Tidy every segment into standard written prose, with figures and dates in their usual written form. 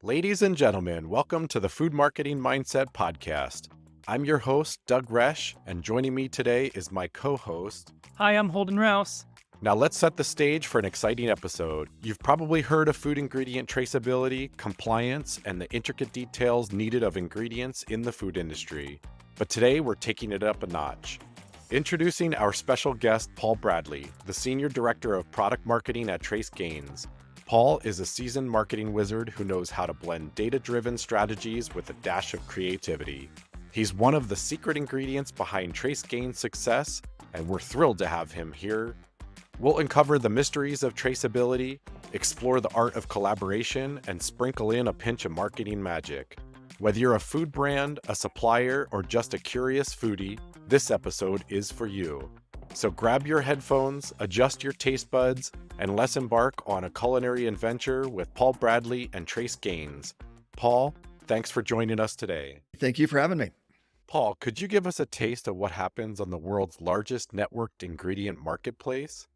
Ladies and gentlemen, welcome to the Food Marketing Mindset Podcast. I'm your host, Doug Resch, and joining me today is my co-host. Hi, I'm Holden Rouse. Now let's set the stage for an exciting episode. You've probably heard of food ingredient traceability, compliance, and the intricate details needed of ingredients in the food industry. But today we're taking it up a notch. Introducing our special guest, Paul Bradley, the Senior Director of Product Marketing at TraceGains. Paul is a seasoned marketing wizard who knows how to blend data-driven strategies with a dash of creativity. He's one of the secret ingredients behind TraceGains' success, and we're thrilled to have him here. We'll uncover the mysteries of traceability, explore the art of collaboration, and sprinkle in a pinch of marketing magic. Whether you're a food brand, a supplier, or just a curious foodie, this episode is for you. So grab your headphones, adjust your taste buds, and let's embark on a culinary adventure with Paul Bradley and TraceGains. Paul, thanks for joining us today. Thank you for having me. Paul, could you give us a taste of what happens on the world's largest networked ingredient marketplace?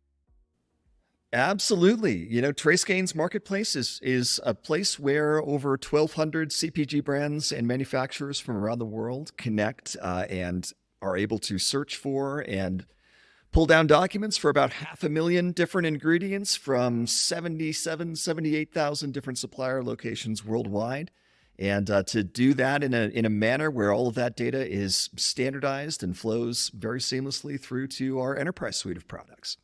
Absolutely. TraceGains Marketplace is a place where over 1,200 CPG brands and manufacturers from around the world connect and are able to search for and pull down documents for about 500,000 different ingredients from 78,000 different supplier locations worldwide. And to do that in a manner where all of that data is standardized and flows very seamlessly through to our enterprise suite of products.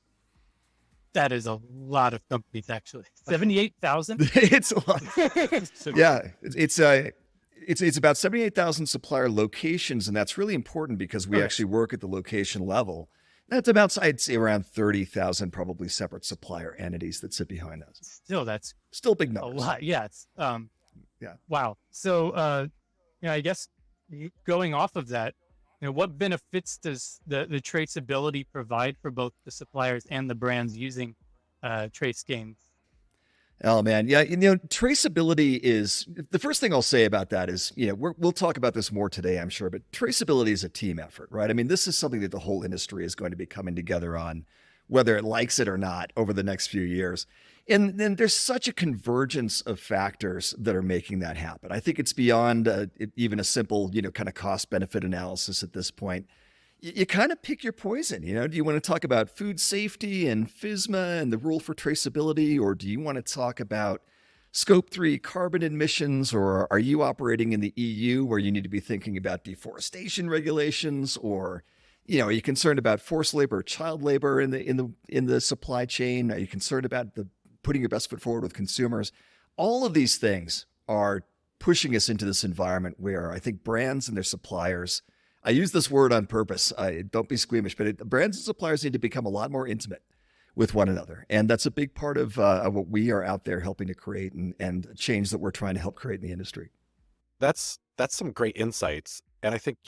That is a lot of companies, actually. 78,000? It's a lot. Yeah, it's about 78,000 supplier locations, and that's really important because we actually work at the location level. That's about, I'd say, around 30,000 probably separate supplier entities that sit behind us. That's still big numbers. A lot. Yeah. Yeah. Wow. So, I guess going off of that, what benefits does the traceability provide for both the suppliers and the brands using TraceGains? Oh man, yeah. Traceability is the first thing I'll say about that is, we'll talk about this more today, I'm sure, but traceability is a team effort, right? I mean, this is something that the whole industry is going to be coming together on, whether it likes it or not, over the next few years. And then there's such a convergence of factors that are making that happen. I think it's beyond even a simple, kind of cost benefit analysis at this point. You kind of pick your poison. Do you want to talk about food safety and FSMA and the rule for traceability, or do you want to talk about Scope 3 carbon emissions, or are you operating in the EU where you need to be thinking about deforestation regulations, or are you concerned about forced labor or child labor in the supply chain? Are you concerned about putting your best foot forward with consumers? All of these things are pushing us into this environment where I think brands and their suppliers, I use this word on purpose, don't be squeamish, but brands and suppliers need to become a lot more intimate with one another. And that's a big part of what we are out there helping to create and change that we're trying to help create in the industry. That's some great insights. And I think,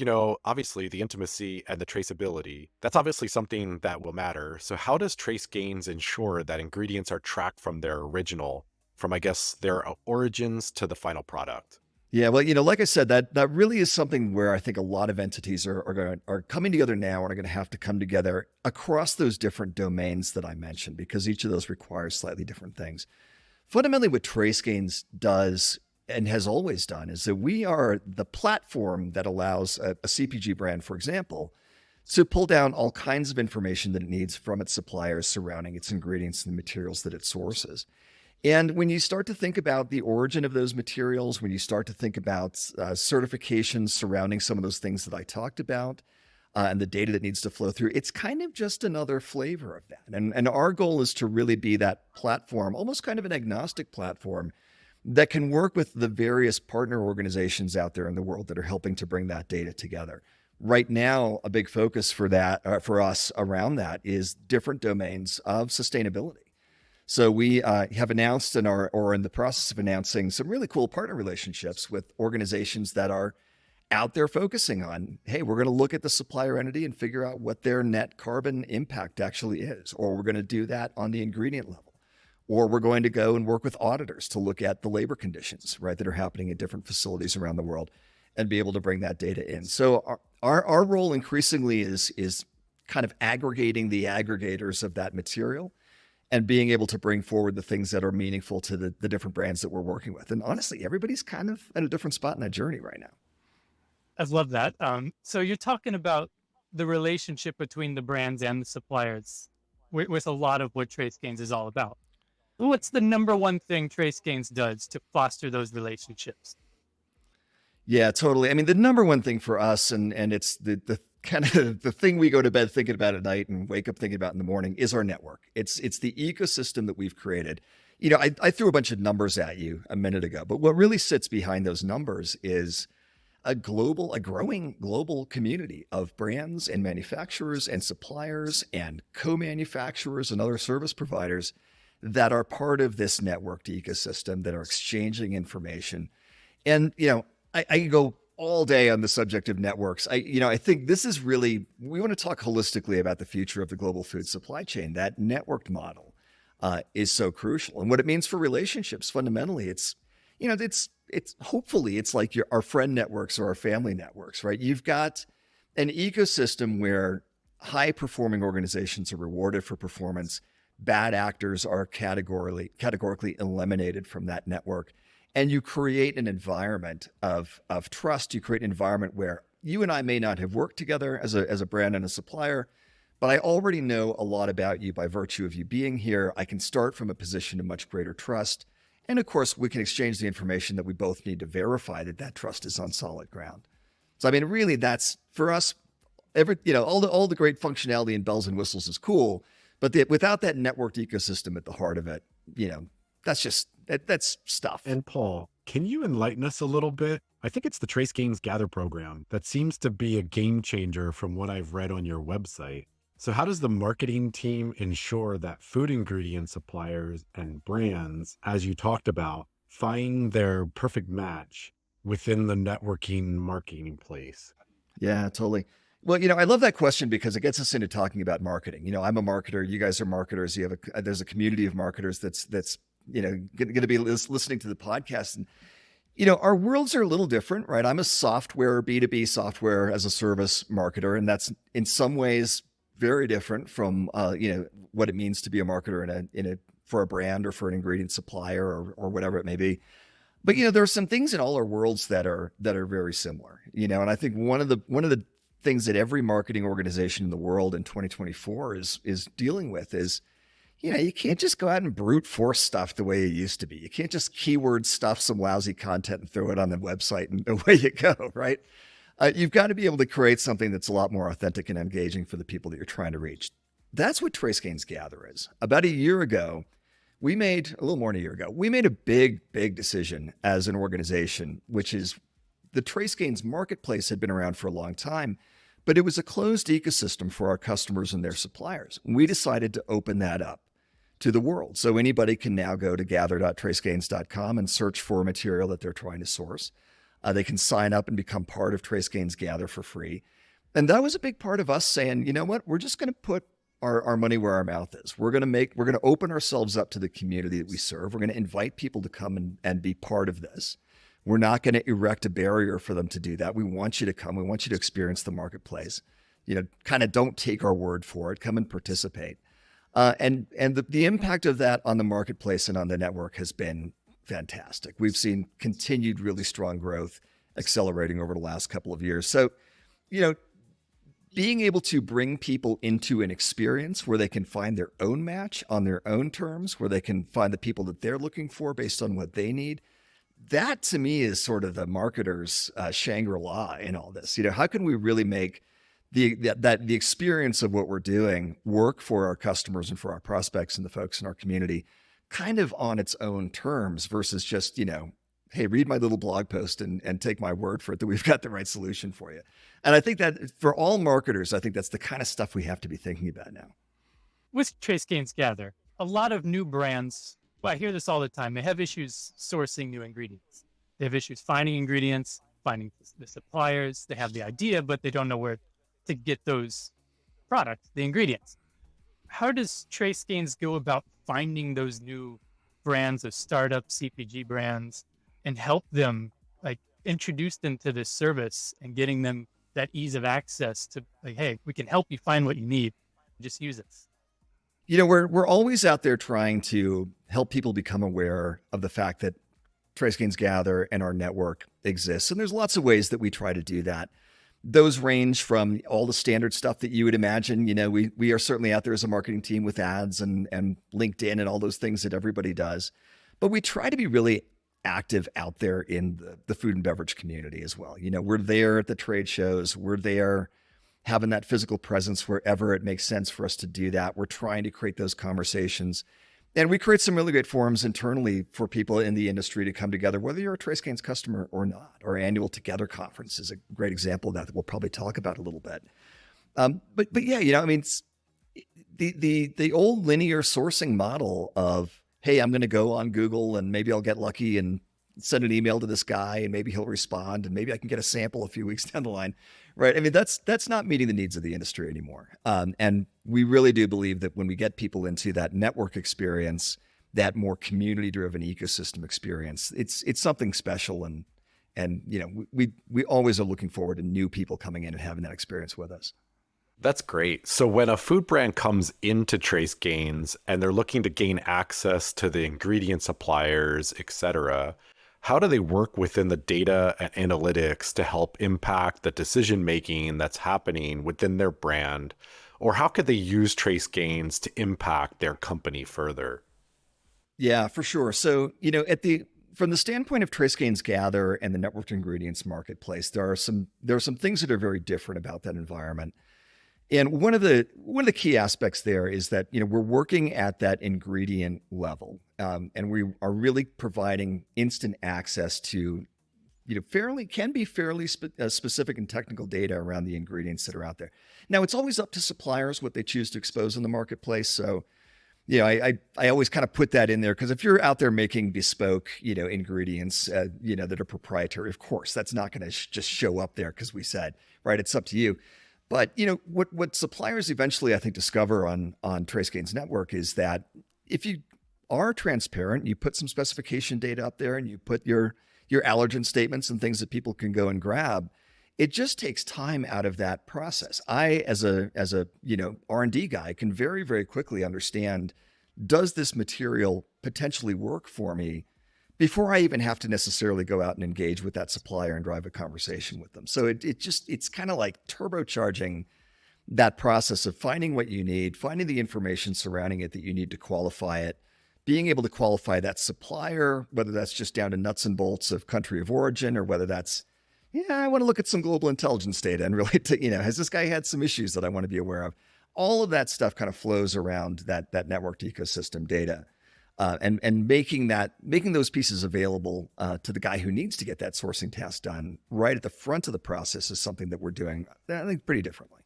obviously the intimacy and the traceability, that's obviously something that will matter. So how does TraceGains ensure that ingredients are tracked from their original, from, I guess, their origins to the final product? Yeah, well, like I said, that really is something where I think a lot of entities are coming together now and are going to have to come together across those different domains that I mentioned, because each of those requires slightly different things. Fundamentally, what TraceGains does and has always done is that we are the platform that allows a CPG brand, for example, to pull down all kinds of information that it needs from its suppliers surrounding its ingredients and the materials that it sources. And when you start to think about the origin of those materials, when you start to think about certifications surrounding some of those things that I talked about, and the data that needs to flow through, it's kind of just another flavor of that. And our goal is to really be that platform, almost kind of an agnostic platform, that can work with the various partner organizations out there in the world that are helping to bring that data together. Right now, a big focus for for us around that is different domains of sustainability. So we have announced and are in the process of announcing some really cool partner relationships with organizations that are out there focusing on, hey, we're going to look at the supplier entity and figure out what their net carbon impact actually is, or we're going to do that on the ingredient level. Or we're going to go and work with auditors to look at the labor conditions, right, that are happening in different facilities around the world and be able to bring that data in. So our role increasingly is kind of aggregating the aggregators of that material and being able to bring forward the things that are meaningful to the different brands that we're working with. And honestly, everybody's kind of at a different spot in that journey right now. I love that. So you're talking about the relationship between the brands and the suppliers with a lot of what TraceGains is all about. What's the number one thing TraceGains does to foster those relationships? Yeah, totally. I mean, the number one thing for us, and it's the kind of the thing we go to bed thinking about at night and wake up thinking about in the morning, is our network. It's the ecosystem that we've created. You know, I threw a bunch of numbers at you a minute ago, but what really sits behind those numbers is a growing global community of brands and manufacturers and suppliers and co-manufacturers and other service providers that are part of this networked ecosystem, that are exchanging information. And, you know, I can go all day on the subject of networks. I think this is really, we want to talk holistically about the future of the global food supply chain. That networked model is so crucial. And what it means for relationships, fundamentally, it's hopefully it's like our friend networks or our family networks, right? You've got an ecosystem where high performing organizations are rewarded for performance. Bad actors are categorically eliminated from that network. And you create an environment of trust. You create an environment where you and I may not have worked together as a brand and a supplier, but I already know a lot about you by virtue of you being here. I can start from a position of much greater trust. And of course, we can exchange the information that we both need to verify that trust is on solid ground. So, I mean, really, that's for us. All the great functionality and bells and whistles is cool, but without that networked ecosystem at the heart of it, that's stuff. And Paul, can you enlighten us a little bit? I think it's the TraceGains Gather program that seems to be a game changer from what I've read on your website. So how does the marketing team ensure that food ingredient suppliers and brands, as you talked about, find their perfect match within the networking marketing place? Yeah, totally. Well, I love that question because it gets us into talking about marketing. I'm a marketer. You guys are marketers. There's a community of marketers that's going to be listening to the podcast. And, our worlds are a little different, right? I'm a software, B2B software as a service marketer. And that's in some ways very different from, what it means to be a marketer for a brand or for an ingredient supplier or whatever it may be. But, there are some things in all our worlds that are very similar, and I think one of the things that every marketing organization in the world in 2024 is dealing with is, you can't just go out and brute force stuff the way it used to be. You can't just keyword stuff some lousy content and throw it on the website and away you go, right? You've got to be able to create something that's a lot more authentic and engaging for the people that you're trying to reach. That's what TraceGains Gather is. About a year ago, a little more than a year ago, we made a big decision as an organization, which is the TraceGains marketplace had been around for a long time, but it was a closed ecosystem for our customers and their suppliers. We decided to open that up to the world. So anybody can now go to gather.tracegains.com and search for material that they're trying to source. They can sign up and become part of TraceGains Gather for free. And that was a big part of us saying, you know what, we're just going to put our money where our mouth is. We're going to open ourselves up to the community that we serve. We're going to invite people to come and be part of this. We're not going to erect a barrier for them to do that. We want you to come. We want you to experience the marketplace. Kind of don't take our word for it. Come and participate. And the impact of that on the marketplace and on the network has been fantastic. We've seen continued really strong growth accelerating over the last couple of years. So, being able to bring people into an experience where they can find their own match on their own terms, where they can find the people that they're looking for based on what they need, that to me is sort of the marketer's Shangri-La in all this. How can we really make the experience of what we're doing work for our customers and for our prospects and the folks in our community kind of on its own terms versus just, hey, read my little blog post and take my word for it that we've got the right solution for you. And I think that for all marketers, I think that's the kind of stuff we have to be thinking about now. With TraceGains Gather, a lot of new brands, well, I hear this all the time, they have issues sourcing new ingredients. They have issues finding ingredients, finding the suppliers. They have the idea, but they don't know where to get those products, the ingredients. How does TraceGains go about finding those new brands of startup CPG brands and help them, like, introduce them to this service and getting them that ease of access to, like, hey, we can help you find what you need. Just use this. We're always out there trying to help people become aware of the fact that TraceGains Gather and our network exists. And there's lots of ways that we try to do that. Those range from all the standard stuff that you would imagine. We are certainly out there as a marketing team with ads and LinkedIn and all those things that everybody does. But we try to be really active out there in the food and beverage community as well. We're there at the trade shows. We're there having that physical presence wherever it makes sense for us to do that. We're trying to create those conversations. And we create some really great forums internally for people in the industry to come together, whether you're a TraceGains customer or not. Our annual Together conference is a great example of that we'll probably talk about a little bit. But yeah, I mean, the old linear sourcing model of, hey, I'm going to go on Google and maybe I'll get lucky and send an email to this guy and maybe he'll respond and maybe I can get a sample a few weeks down the line, right? I mean, that's not meeting the needs of the industry anymore. And we really do believe that when we get people into that network experience, that more community-driven ecosystem experience, it's something special. And we always are looking forward to new people coming in and having that experience with us. That's great. So when a food brand comes into TraceGains and they're looking to gain access to the ingredient suppliers, et cetera, how do they work within the data and analytics to help impact the decision making that's happening within their brand? Or how could they use TraceGains to impact their company further? Yeah, for sure. So, from the standpoint of TraceGains Gather and the networked ingredients marketplace, there are some things that are very different about that environment. And one of the key aspects there is that we're working at that ingredient level, and we are really providing instant access to fairly specific and technical data around the ingredients that are out there. Now, it's always up to suppliers what they choose to expose in the marketplace. So, I always kind of put that in there because if you're out there making bespoke ingredients that are proprietary, of course that's not going to just show up there because we said, right, it's up to you. But what suppliers eventually I think discover on TraceGains Network is that if you are transparent, you put some specification data up there and you put your allergen statements and things that people can go and grab, it just takes time out of that process. I, as a R&D guy, can very, very quickly understand, does this material potentially work for me before I even have to necessarily go out and engage with that supplier and drive a conversation with them. So it's kind of like turbocharging that process of finding what you need, finding the information surrounding it that you need to qualify it, being able to qualify that supplier, whether that's just down to nuts and bolts of country of origin, or whether that's, I want to look at some global intelligence data and relate to, has this guy had some issues that I want to be aware of? All of that stuff kind of flows around that networked ecosystem data. And making those pieces available to the guy who needs to get that sourcing task done right at the front of the process is something that we're doing, I think, pretty differently.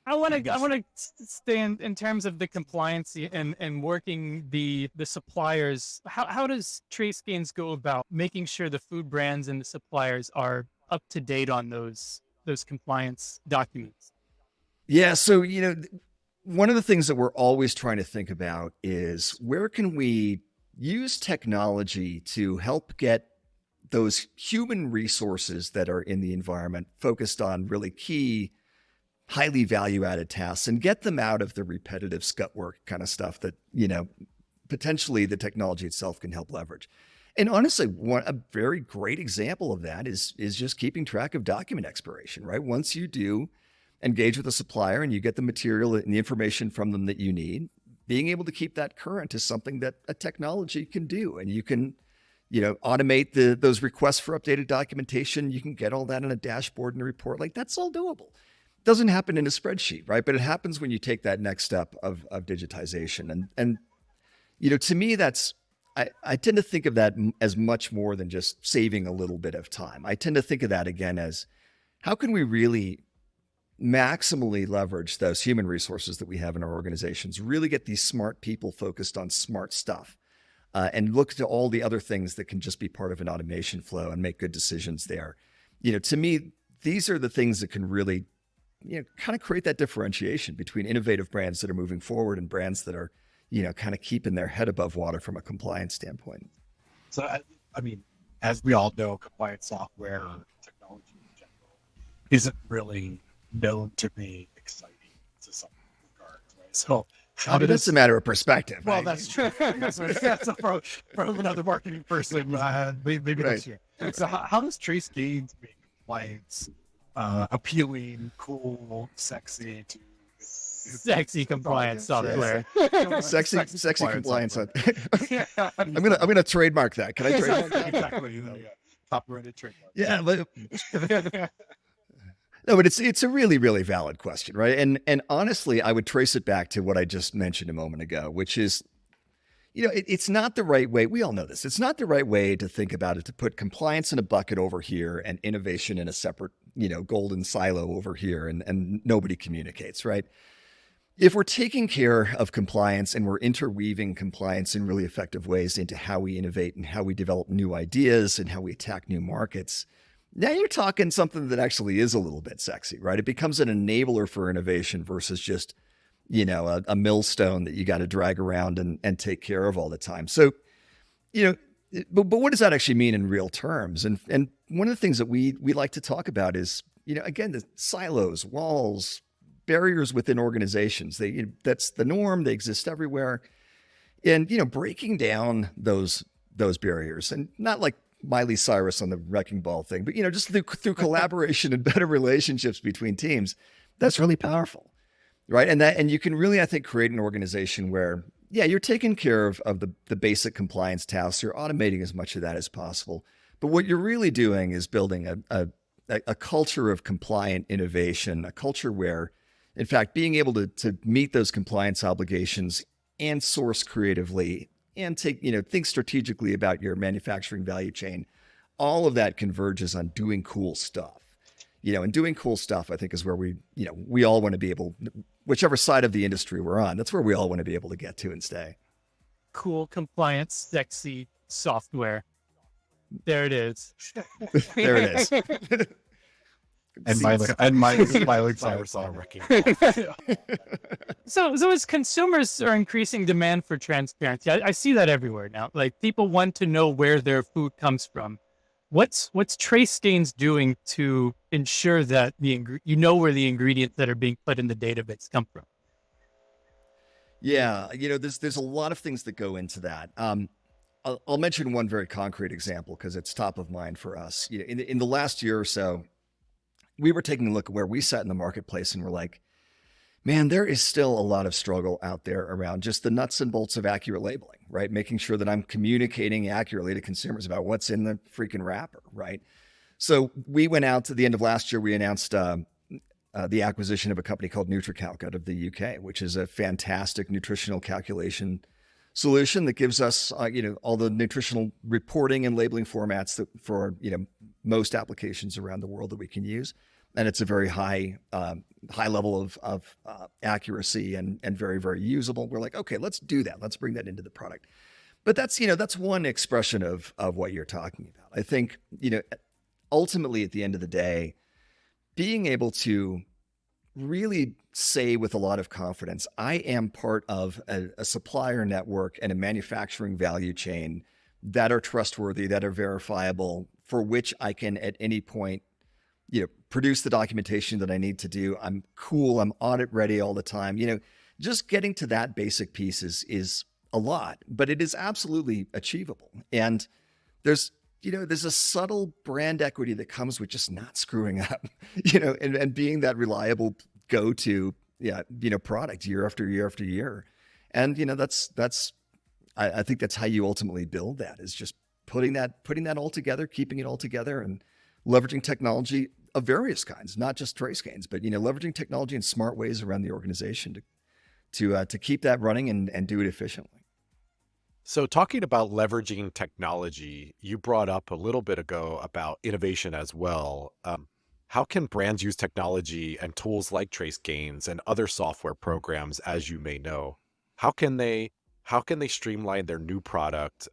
I want to stay in terms of the compliance and working the suppliers. How does TraceGains go about making sure the food brands and the suppliers are up to date on those compliance documents? Yeah, so one of the things that we're always trying to think about is where can we use technology to help get those human resources that are in the environment focused on really key, highly value-added tasks and get them out of the repetitive scut work kind of stuff that, potentially the technology itself can help leverage. And honestly, a very great example of that is just keeping track of document expiration, right? Once you do engage with a supplier and you get the material and the information from them that you need, being able to keep that current is something that a technology can do. And you can, automate those requests for updated documentation. You can get all that in a dashboard and a report. Like, that's all doable. It doesn't happen in a spreadsheet, right? But it happens when you take that next step of digitization. And to me, I tend to think of that as much more than just saving a little bit of time. I tend to think of that again as, how can we really maximally leverage those human resources that we have in our organizations, really get these smart people focused on smart stuff, and look to all the other things that can just be part of an automation flow and make good decisions there. To me, these are the things that can really, kind of create that differentiation between innovative brands that are moving forward and brands that are, kind of keeping their head above water from a compliance standpoint. So, I mean, as we all know, compliance software technology in general isn't really known to be exciting to some regards, right? So How did That's a matter of perspective. Well, right? that's true. That's from another marketing person. Maybe Right. next year. So, how does TraceGains make compliance appealing, cool, sexy to Sexy compliance software. Sexy compliance. Yeah, I'm gonna trademark that. Can I trademark that? exactly. Yeah. Copyrighted trademark. Yeah, but no, but it's a really, really valid question, right? And honestly, I would trace it back to what I just mentioned a moment ago, which is, it's not the right way. We all know this. It's not the right way to think about it, to put compliance in a bucket over here and innovation in a separate, golden silo over here, and nobody communicates, right? If we're taking care of compliance and we're interweaving compliance in really effective ways into how we innovate and how we develop new ideas and how we attack new markets, now you're talking something that actually is a little bit sexy, right? It becomes an enabler for innovation versus just, a millstone that you got to drag around and take care of all the time. So, but what does that actually mean in real terms? And one of the things that we like to talk about is, again, the silos, walls, barriers within organizations. That's the norm. They exist everywhere. And, breaking down those barriers, and not like Miley Cyrus on the wrecking ball thing, but, just through collaboration and better relationships between teams, that's really powerful. Right. And you can really, I think, create an organization where, you're taking care of the basic compliance tasks. You're automating as much of that as possible. But what you're really doing is building a culture of compliant innovation, a culture where, in fact, being able to meet those compliance obligations and source creatively and think strategically about your manufacturing value chain, all of that converges on doing cool stuff. And doing cool stuff, I think, is where we all want to be able, whichever side of the industry we're on, that's where we all want to be able to get to and stay. Cool, compliance, sexy software. There it is. There it is. And Miley Cyrus on a wrecking. So as consumers are increasing demand for transparency, I see that everywhere now. Like, people want to know where their food comes from. What's TraceGains doing to ensure that where the ingredients that are being put in the database come from? Yeah, there's a lot of things that go into that. I'll mention one very concrete example because it's top of mind for us. In the last year or so, we were taking a look at where we sat in the marketplace, and we're like, man, there is still a lot of struggle out there around just the nuts and bolts of accurate labeling, right? Making sure that I'm communicating accurately to consumers about what's in the freaking wrapper, right? So we went out to the end of last year, we announced the acquisition of a company called NutriCalc out of the UK, which is a fantastic nutritional calculation solution that gives us, all the nutritional reporting and labeling formats for most applications around the world that we can use. And it's a very high level of accuracy and very, very usable. We're like, okay, let's do that. Let's bring that into the product. But that's one expression of what you're talking about. I think, ultimately at the end of the day, being able to really say with a lot of confidence, I am part of a supplier network and a manufacturing value chain that are trustworthy, that are verifiable, for which I can at any point produce the documentation that I need to do. I'm cool. I'm audit ready all the time. Just getting to that basic piece is a lot, but it is absolutely achievable. And there's a subtle brand equity that comes with just not screwing up, and being that reliable go-to, product year after year after year. And, I think that's how you ultimately build that, is just putting that all together, keeping it all together, and leveraging technology of various kinds, not just TraceGains, but, leveraging technology in smart ways around the organization to keep that running and do it efficiently. So talking about leveraging technology, you brought up a little bit ago about innovation as well. How can brands use technology and tools like TraceGains and other software programs, as you may know? How can they streamline their new product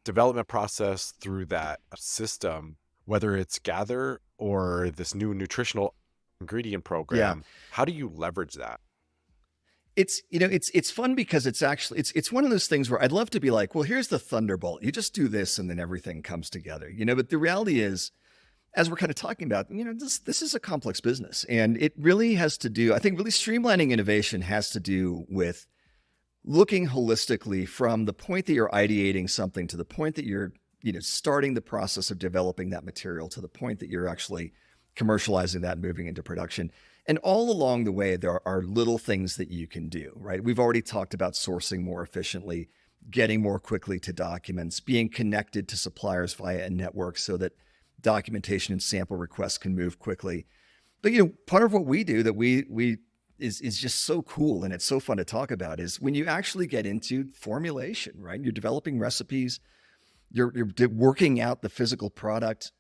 development process through that system, whether it's Gather or this new nutritional ingredient program? How do you leverage that? It's fun because it's one of those things where I'd love to be like, well, here's the thunderbolt. You just do this and then everything comes together, but the reality is, as we're kind of talking about, this is a complex business, and it really has to do, I think really streamlining innovation has to do with looking holistically from the point that you're ideating something to the point that you're, starting the process of developing that material to the point that you're actually commercializing that, moving into production. And all along the way, there are little things that you can do, right? We've already talked about sourcing more efficiently, getting more quickly to documents, being connected to suppliers via a network so that documentation and sample requests can move quickly. But part of what we do that we is just so cool and it's so fun to talk about is when you actually get into formulation, right? You're developing recipes, you're working out the physical product.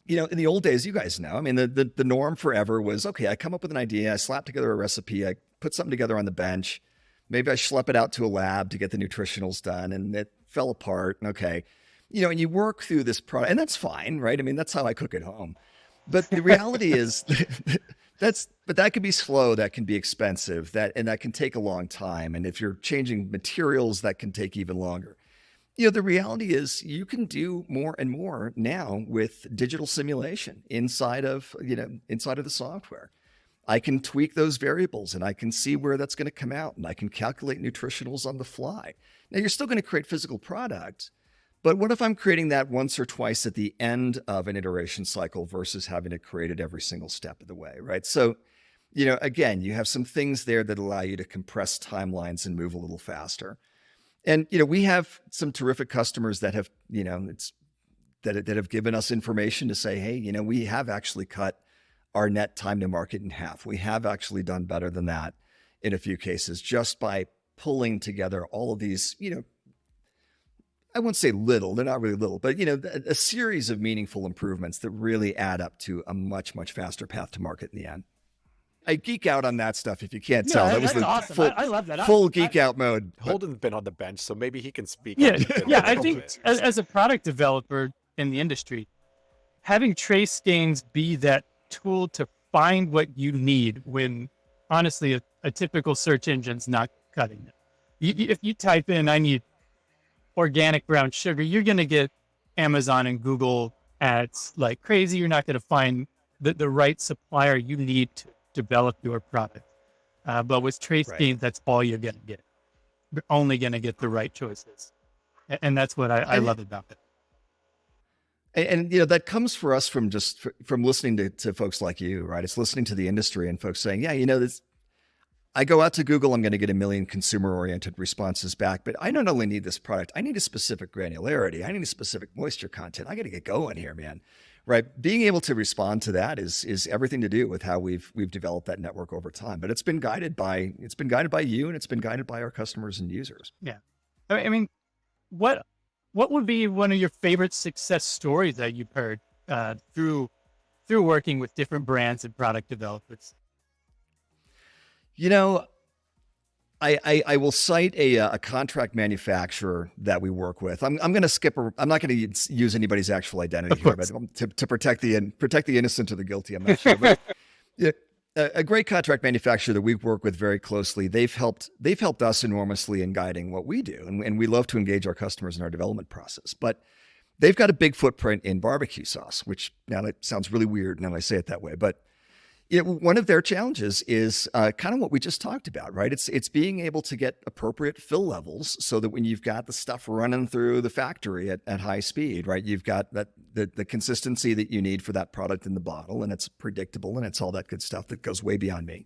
In the old days, you guys know, I mean, the norm forever was, okay, I come up with an idea, I slap together a recipe, I put something together on the bench, maybe I schlep it out to a lab to get the nutritionals done, and it fell apart. Okay. And you work through this product, and that's fine, right? I mean, that's how I cook at home. But the reality is but that can be slow, that can be expensive, and that can take a long time. And if you're changing materials, that can take even longer. The reality is you can do more and more now with digital simulation inside of the software. I can tweak those variables and I can see where that's going to come out, and I can calculate nutritionals on the fly. Now, you're still going to create physical product, but what if I'm creating that once or twice at the end of an iteration cycle versus having to create it every single step of the way, right? So, again, you have some things there that allow you to compress timelines and move a little faster. And, we have some terrific customers that have, that have given us information to say, hey, we have actually cut our net time to market in half. We have actually done better than that in a few cases just by pulling together all of these, I won't say little, they're not really little, but a series of meaningful improvements that really add up to a much, much faster path to market in the end. I geek out on that stuff if you can't tell. That was that's the awesome. I love that. full geek out mode. Holden's been on the bench, so maybe he can speak. Yeah, on it yeah. a I little think bit. as a product developer in the industry, having TraceGains be that tool to find what you need when honestly a typical search engine's not cutting it. If you type in, I need organic brown sugar, you're going to get Amazon and Google ads like crazy. You're not going to find the right supplier you need to develop your product. But with TraceGains, that's all you're going to get. You're only going to get the right choices. And that's what I love about it. And that comes for us from from listening to folks like you, right? It's listening to the industry and folks saying, yeah, this. I go out to Google, I'm going to get a million consumer-oriented responses back, but I don't only need this product. I need a specific granularity. I need a specific moisture content. I got to get going here, man. Right? Being able to respond to that is everything to do with how we've developed that network over time. But it's been guided by you, and it's been guided by our customers and users. Yeah. I mean, what would be one of your favorite success stories that you've heard through working with different brands and product developers? I will cite a contract manufacturer that we work with. I'm going to skip. I'm not going to use anybody's actual identity here, but to protect the innocent or the guilty, I'm not sure. But a great contract manufacturer that we work with very closely. They've helped us enormously in guiding what we do, and we love to engage our customers in our development process. But they've got a big footprint in barbecue sauce, which now that sounds really weird now I say it that way, but. One of their challenges is kind of what we just talked about, right? It's being able to get appropriate fill levels so that when you've got the stuff running through the factory at high speed, right? You've got the consistency that you need for that product in the bottle, and it's predictable, and it's all that good stuff that goes way beyond me.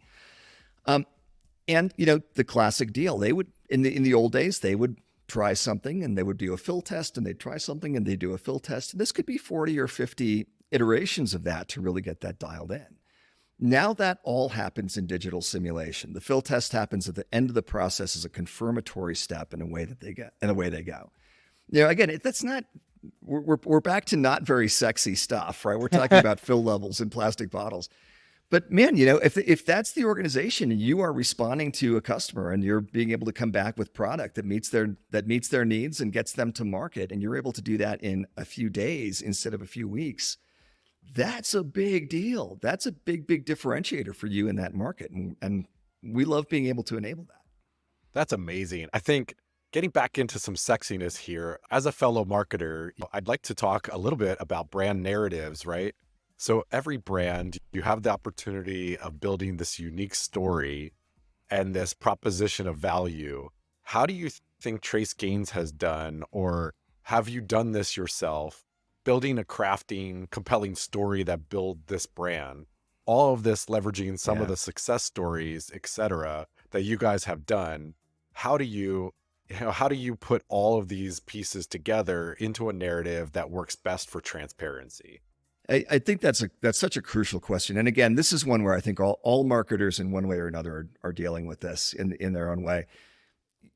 And the classic deal, they would in the old days they would try something and they would do a fill test, and they'd try something and they do a fill test. And this could be 40 or 50 iterations of that to really get that dialed in. Now that all happens in digital simulation. The fill test happens at the end of the process as a confirmatory step in a way that they go. Again, that's not. We're back to not very sexy stuff, right? We're talking about fill levels in plastic bottles. But man, if that's the organization and you are responding to a customer and you're being able to come back with product that meets their needs and gets them to market, and you're able to do that in a few days instead of a few weeks. That's a big deal. That's a big differentiator for you in that market. And we love being able to enable that. That's amazing. I think getting back into some sexiness here, as a fellow marketer, I'd like to talk a little bit about brand narratives, right? So every brand, you have the opportunity of building this unique story and this proposition of value. How do you think Trace Gains has done, or have you done this yourself, building a crafting, compelling story that build this brand? All of this leveraging some of Yeah. the success stories, et cetera, that you guys have done. How do how do you put all of these pieces together into a narrative that works best for transparency? I think that's such a crucial question. And again, this is one where I think all marketers in one way or another are dealing with this in their own way.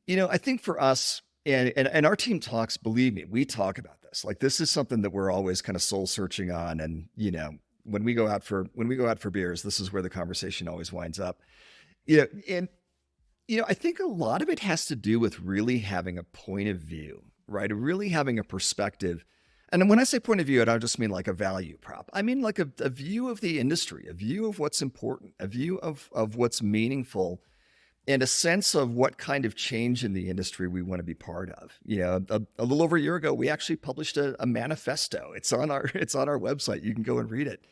I think for us and our team talks, believe me, we talk about this. Like this is something that we're always kind of soul searching on. And, when we go out for beers, this is where the conversation always winds up. And I think a lot of it has to do with really having a point of view, right? Really having a perspective. And when I say point of view, I don't just mean like a value prop. I mean like a view of the industry, a view of what's important, a view of what's meaningful, and a sense of what kind of change in the industry we want to be part of. A little over a year ago, we actually published a manifesto. It's on our website. You can go and read it.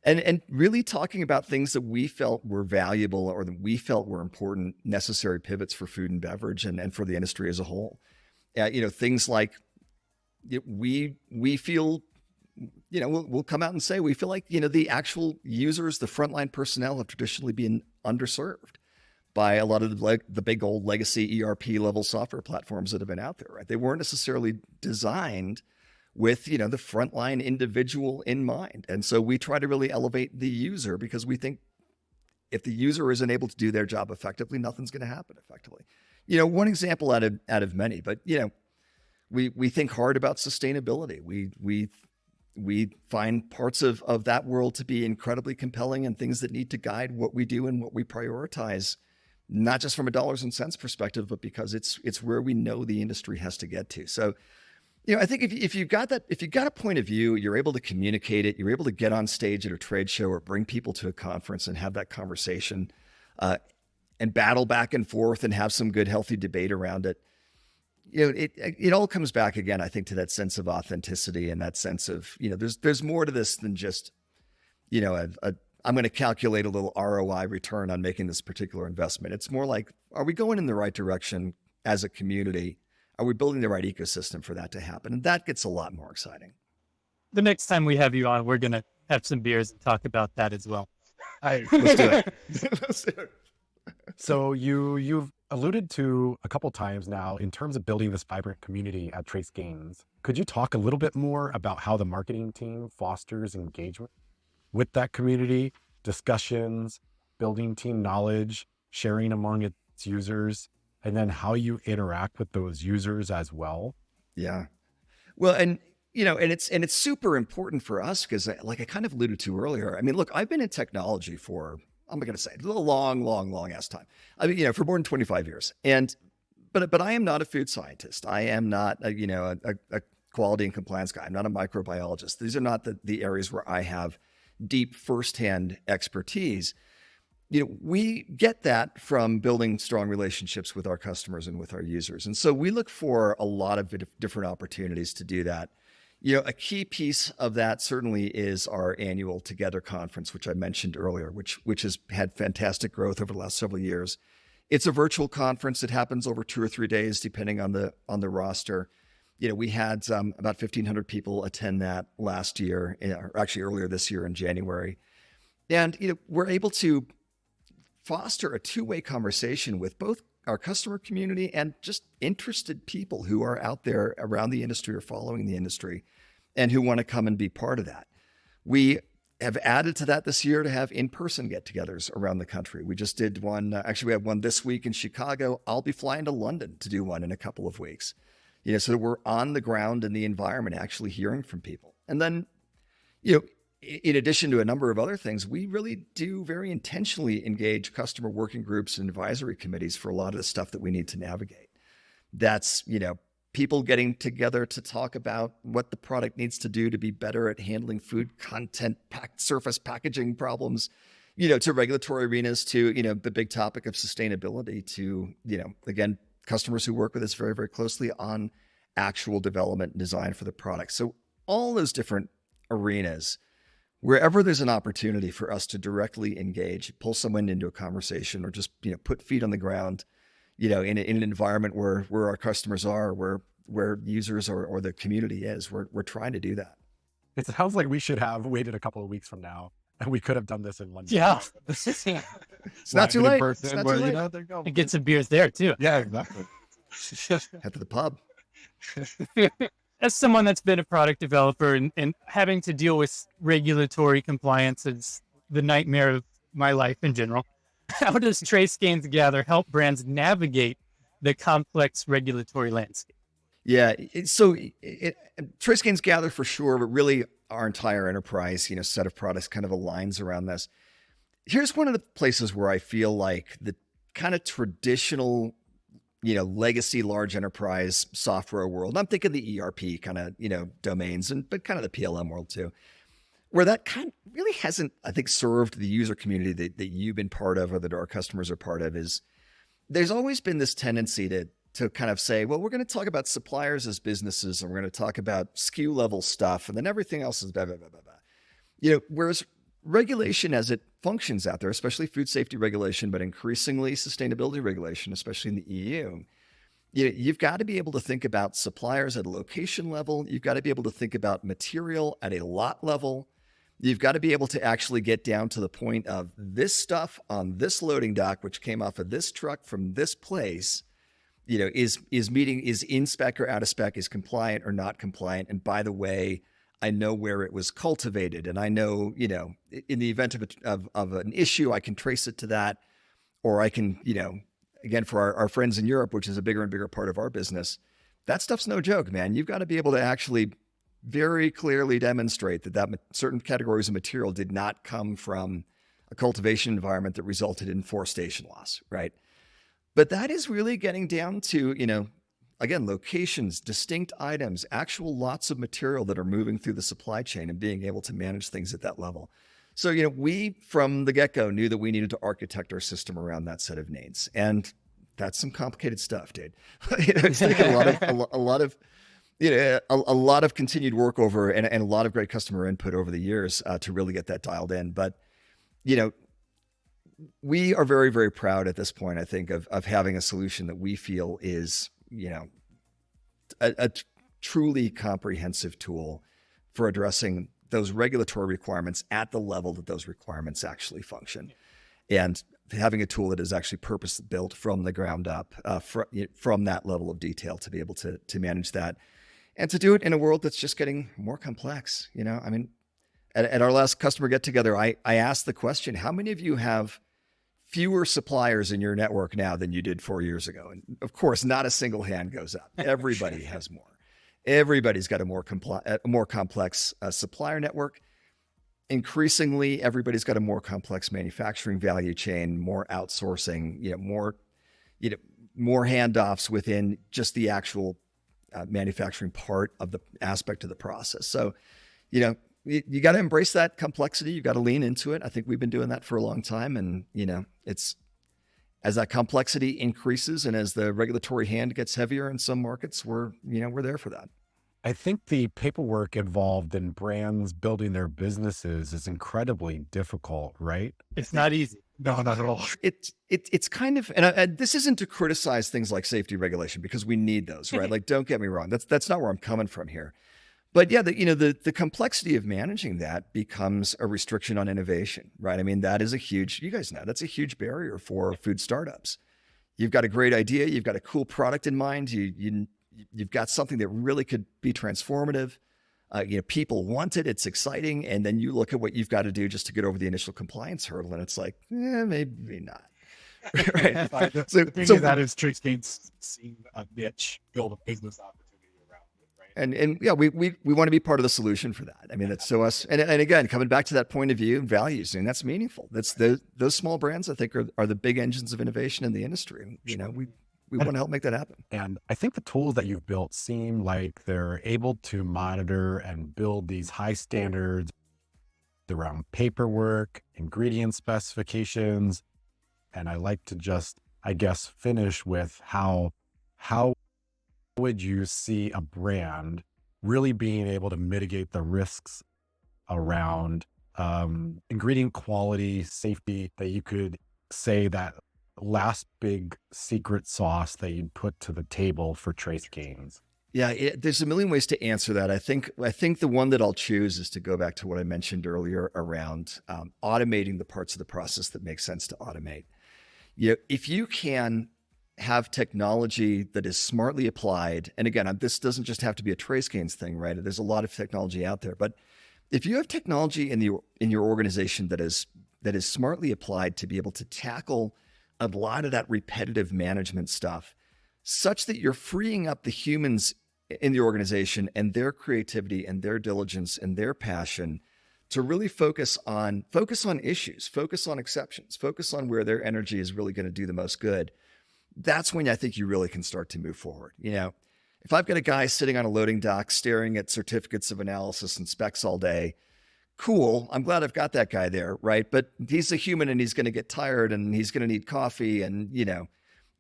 And really talking about things that we felt were valuable or that we felt were important, necessary pivots for food and beverage and for the industry as a whole. Things like we feel, we'll come out and say we feel like, the actual users, the frontline personnel have traditionally been underserved by a lot of the big old legacy ERP level software platforms that have been out there, right? They weren't necessarily designed with, the frontline individual in mind. And so we try to really elevate the user because we think if the user isn't able to do their job effectively, nothing's going to happen effectively. One example out of many, but we think hard about sustainability. We find parts of that world to be incredibly compelling and things that need to guide what we do and what we prioritize, not just from a dollars and cents perspective, but because it's where we know the industry has to get to. So, I think if you've got a point of view, you're able to communicate it, you're able to get on stage at a trade show or bring people to a conference and have that conversation, and battle back and forth and have some good, healthy debate around it. It all comes back again, I think, to that sense of authenticity and that sense of, there's more to this than just, I'm going to calculate a little ROI return on making this particular investment. It's more like, are we going in the right direction as a community? Are we building the right ecosystem for that to happen? And that gets a lot more exciting. The next time we have you on, we're going to have some beers and talk about that as well. Let's do it. Let's do it. So you've alluded to a couple times now in terms of building this vibrant community at TraceGains. Could you talk a little bit more about how the marketing team fosters engagement with that community, discussions, building team knowledge, sharing among its users, and then how you interact with those users as well? Yeah. Well, and it's super important for us because, like I kind of alluded to earlier, I mean, look, I've been in technology for, I'm going to say, a long ass time. I mean, for more than 25 years. But I am not a food scientist. I am not, a quality and compliance guy. I'm not a microbiologist. These are not the areas where I have deep firsthand expertise. We get that from building strong relationships with our customers and with our users. And so we look for a lot of different opportunities to do that. A key piece of that certainly is our annual Together conference, which I mentioned earlier, which has had fantastic growth over the last several years. It's a virtual conference that happens over 2 or 3 days, depending on the roster. We had about 1,500 people attend that last year, or actually earlier this year in January. And we're able to foster a two-way conversation with both our customer community and just interested people who are out there around the industry or following the industry and who want to come and be part of that. We have added to that this year to have in-person get-togethers around the country. We just did one. Actually, we have one this week in Chicago. I'll be flying to London to do one in a couple of weeks. So that we're on the ground in the environment, actually hearing from people. And then, in addition to a number of other things, we really do very intentionally engage customer working groups and advisory committees for a lot of the stuff that we need to navigate. That's, people getting together to talk about what the product needs to do to be better at handling food content, surface packaging problems, to regulatory arenas, to, the big topic of sustainability, to, again, customers who work with us very, very closely on actual development and design for the product. So all those different arenas, wherever there's an opportunity for us to directly engage, pull someone into a conversation, or just, put feet on the ground, in an environment where our customers are, where users or the community is, we're trying to do that. It sounds like we should have waited a couple of weeks from now, and we could have done this in one day. Yeah. It's not too In late. person, It's not but, too late. there you go. And get some beers there too. Yeah, exactly. Head to the pub. As someone that's been a product developer and having to deal with regulatory compliance is the nightmare of my life in general, how does TraceGains Gather help brands navigate the complex regulatory landscape? Yeah. TraceGains Gather for sure, but really our entire enterprise, set of products kind of aligns around this. Here's one of the places where I feel like the kind of traditional, legacy large enterprise software world, I'm thinking the ERP kind of, domains, but kind of the PLM world too, where that kind of really hasn't, I think, served the user community that you've been part of, or that our customers are part of. Is there's always been this tendency to kind of say, well, we're going to talk about suppliers as businesses, and we're going to talk about SKU level stuff, and then everything else is blah, blah, blah, blah, blah. Whereas regulation as it functions out there, especially food safety regulation, but increasingly sustainability regulation, especially in the EU, you've got to be able to think about suppliers at a location level. You've got to be able to think about material at a lot level. You've got to be able to actually get down to the point of this stuff on this loading dock, which came off of this truck from this place, is in spec or out of spec, is compliant or not compliant. And by the way, I know where it was cultivated, and I know, in the event of an issue, I can trace it to that, or I can, again, for our friends in Europe, which is a bigger and bigger part of our business, that stuff's no joke, man. You've got to be able to actually very clearly demonstrate that certain categories of material did not come from a cultivation environment that resulted in forestation loss, right? But that is really getting down to, again, locations, distinct items, actual lots of material that are moving through the supply chain, and being able to manage things at that level. So, we from the get-go knew that we needed to architect our system around that set of needs. And that's some complicated stuff, dude. It's taken a lot of continued work over and a lot of great customer input over the years to really get that dialed in. But, we are very, very proud at this point, I think, of having a solution that we feel is, a truly comprehensive tool for addressing those regulatory requirements at the level that those requirements actually function. And having a tool that is actually purpose built from the ground up, from that level of detail, to be able to manage that, and to do it in a world that's just getting more complex. I mean, at our last customer get together, I asked the question, how many of you have fewer suppliers in your network now than you did 4 years ago? And of course, not a single hand goes up. Everybody has more. Everybody's got a more complex supplier network. Increasingly, everybody's got a more complex manufacturing value chain, more outsourcing, more handoffs within just the actual manufacturing part of the aspect of the process. So, you got to embrace that complexity. You got to lean into it. I think we've been doing that for a long time. And, it's as that complexity increases and as the regulatory hand gets heavier in some markets, we're there for that. I think the paperwork involved in brands building their businesses is incredibly difficult, right? It's not easy. No, not at all. It's kind of, and this isn't to criticize things like safety regulation, because we need those, right? Like, don't get me wrong. That's not where I'm coming from here. But yeah, the complexity of managing that becomes a restriction on innovation, right? I mean, that is you guys know, that's a huge barrier for food startups. You've got a great idea. You've got a cool product in mind. You've got something that really could be transformative. People want it. It's exciting. And then you look at what you've got to do just to get over the initial compliance hurdle. And it's like, maybe not. Right. The thing is that is TraceGains seeing a niche, build a business opportunity around it, right? And yeah, we want to be part of the solution for that. I mean, that's so us. And again, coming back to that point of view and values, and that's meaningful. That's those small brands, I think, are the big engines of innovation in the industry. We want to help make that happen. And I think the tools that you've built seem like they're able to monitor and build these high standards around paperwork, ingredient specifications. And I like to just, I guess, finish with how would you see a brand really being able to mitigate the risks around ingredient quality, safety that you could say that last big secret sauce that you'd put to the table for TraceGains? Yeah, there's a million ways to answer that. I think the one that I'll choose is to go back to what I mentioned earlier around automating the parts of the process that make sense to automate. If you can have technology that is smartly applied, and again, this doesn't just have to be a TraceGains thing, right? There's a lot of technology out there, but if you have technology in your organization that is smartly applied to be able to tackle a lot of that repetitive management stuff, such that you're freeing up the humans in the organization and their creativity and their diligence and their passion to really focus on issues, focus on exceptions, focus on where their energy is really going to do the most good. That's when I think you really can start to move forward. If I've got a guy sitting on a loading dock staring at certificates of analysis and specs all day, cool. I'm glad I've got that guy there, right? But he's a human and he's going to get tired and he's going to need coffee. And,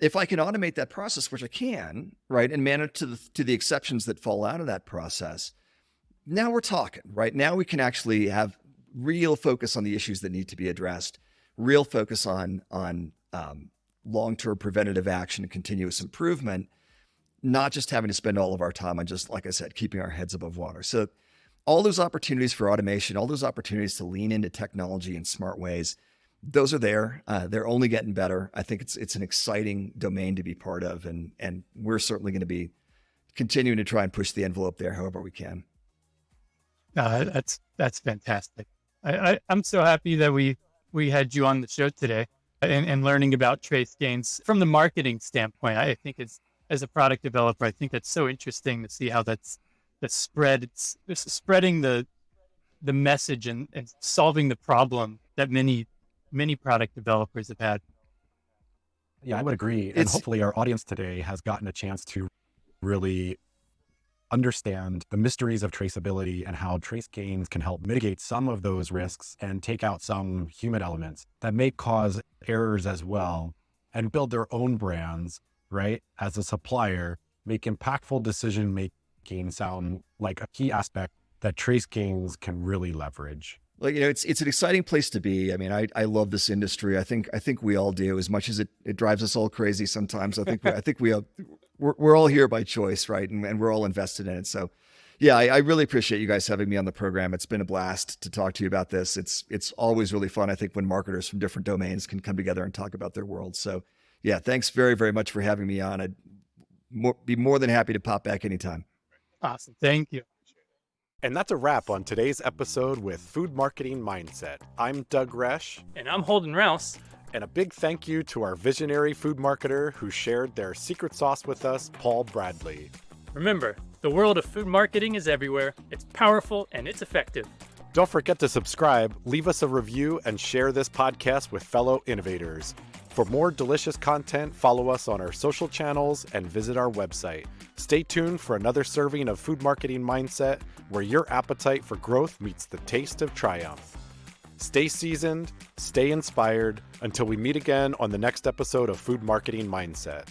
if I can automate that process, which I can, right, and manage to the exceptions that fall out of that process, now we're talking, right? Now we can actually have real focus on the issues that need to be addressed, real focus on long-term preventative action and continuous improvement, not just having to spend all of our time on just, like I said, keeping our heads above water. So all those opportunities for automation, all those opportunities to lean into technology in smart ways, those are there. They're only getting better. I think it's an exciting domain to be part of, and we're certainly going to be continuing to try and push the envelope there however we can. That's fantastic. I'm so happy that we had you on the show today and learning about TraceGains from the marketing standpoint. I think as a product developer, I think that's so interesting to see how that's spread. It's spreading the message and solving the problem that many product developers have had. Yeah, I would agree. And hopefully our audience today has gotten a chance to really understand the mysteries of traceability and how TraceGains can help mitigate some of those risks and take out some human elements that may cause errors as well, and build their own brands, right? As a supplier, make impactful decision making sound like a key aspect that TraceGains can really leverage. Well, it's an exciting place to be. I mean, I love this industry. I think we all do, as much as it drives us all crazy sometimes. I think we're all here by choice, right? And we're all invested in it. So, yeah, I really appreciate you guys having me on the program. It's been a blast to talk to you about this. It's always really fun, I think, when marketers from different domains can come together and talk about their world. So, yeah, thanks very, very much for having me on. I'd be more than happy to pop back anytime. Awesome. Thank you. And that's a wrap on today's episode with Food Marketing Mindset. I'm Doug Resch. And I'm Holden Rouse. And a big thank you to our visionary food marketer who shared their secret sauce with us, Paul Bradley. Remember, the world of food marketing is everywhere. It's powerful and it's effective. Don't forget to subscribe, leave us a review, and share this podcast with fellow innovators. For more delicious content, follow us on our social channels and visit our website. Stay tuned for another serving of Food Marketing Mindset, where your appetite for growth meets the taste of triumph. Stay seasoned, stay inspired, until we meet again on the next episode of Food Marketing Mindset.